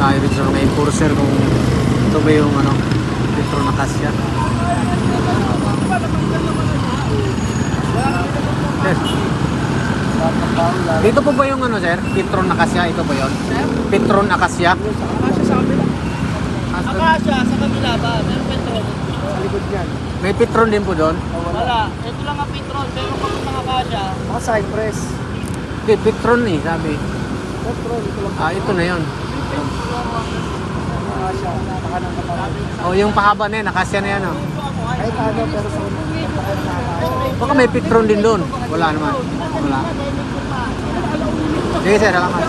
tayo rin sa mga enforcer kung ito ba yung ano, Petron Acacia. Sir, dito po ba yung ano sir? Petron Acacia, ito ba yun? Petron Acacia? Akasya sa kabila. Akasya sa kabila ba? Meron Petron. Sa likod yan. May Petron din po doon? Wala. Ito lang ang Petron. Pero kung mga Akasya. Mga Cypress. Hindi, Petron eh, sabi. Petron. Ito lang. Ito na yun. Akasya. Nakakanang kapatid. Oh, yung pahaba na yan, Acacia na yan oh. Kahit ano, pero sa Baka may Petron din doon. Wala naman. Wala. Sige sir, alaman.